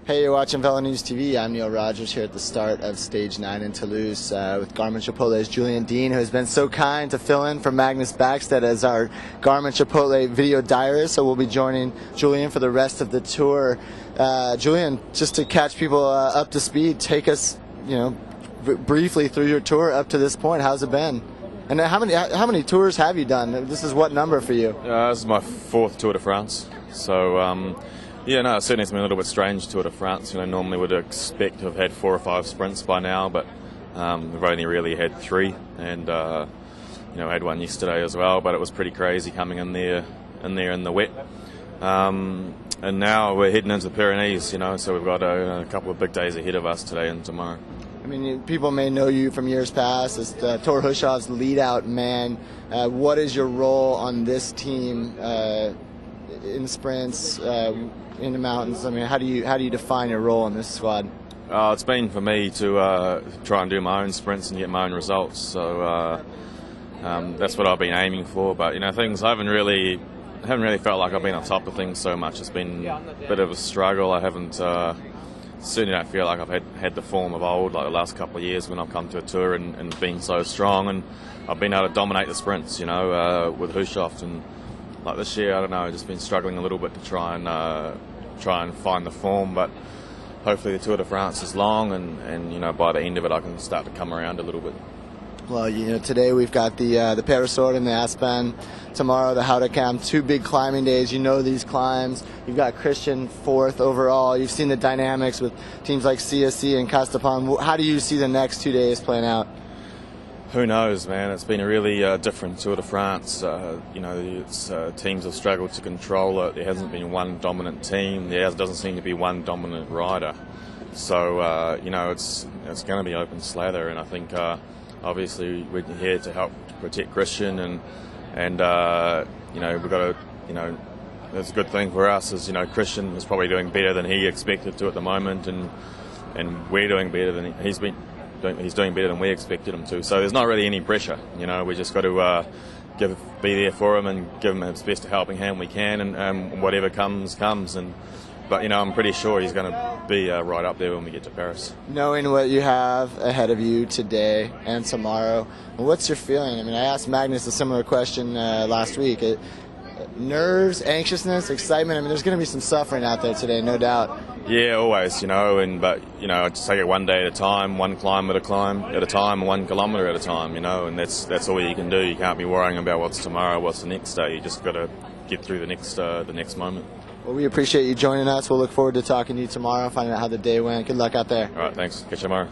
Hey, you're watching Velo News TV. I'm Neil Rogers here at the start of Stage 9 in Toulouse with Garmin Chipotle's Julian Dean, who has been so kind to fill in for Magnus Backstedt as our Garmin Chipotle video diarist. So we'll be joining Julian for the rest of the tour. Julian, just to catch people up to speed, take us, briefly through your tour up to this point. How's it been? And how many tours have you done? This is what number for you? This is my fourth Tour de France. So, it certainly has been a little bit strange Tour de France. Normally would expect to have had 4 or 5 sprints by now, but we've only really had 3, and had one yesterday as well. But it was pretty crazy coming in there in the wet. And now we're heading into the Pyrenees. So we've got a couple of big days ahead of us today and tomorrow. I mean, people may know you from years past as Thor Hushov's lead-out man. What is your role on this team in sprints, in the mountains? I mean, how do you define your role in this squad? It's been for me to try and do my own sprints and get my own results. So that's what I've been aiming for. But things I haven't really felt like I've been on top of things so much. It's been a bit of a struggle. I haven't. Certainly don't feel like I've had the form of old, like the last couple of years when I've come to a tour and been so strong, and I've been able to dominate the sprints, with Hushov. And like this year, I don't know, I've just been struggling a little bit to try and find the form, but hopefully the Tour de France is long, and by the end of it I can start to come around a little bit. Well, today we've got the Peresord and the Aspen. Tomorrow the Houtacam. 2 big climbing days. These climbs. You've got Christian 4th overall. You've seen the dynamics with teams like CSC and Castapon. How do you see the next 2 days playing out? Who knows, man? It's been a really different Tour de France. Teams have struggled to control it. There hasn't been one dominant team. There doesn't seem to be one dominant rider. So, it's going to be open slather, and I think obviously we're here to help protect Christian, and we've got to, it's a good thing for us is, Christian is probably doing better than he expected to at the moment, and we're doing better than he's doing better than we expected him to. So there's not really any pressure. We just got to be there for him and give him his best helping hand we can, and whatever comes. But I'm pretty sure he's going to be right up there when we get to Paris. Knowing what you have ahead of you today and tomorrow, what's your feeling? I mean, I asked Magnus a similar question last week. Nerves, anxiousness, excitement. I mean, there's going to be some suffering out there today, no doubt. Yeah, always. But just take it one day at a time, one climb at a time, 1 kilometre at a time. And that's all you can do. You can't be worrying about what's tomorrow, what's the next day. You just got to get through the next moment. Well, we appreciate you joining us. We'll look forward to talking to you tomorrow, finding out how the day went. Good luck out there. All right, thanks. Catch you tomorrow.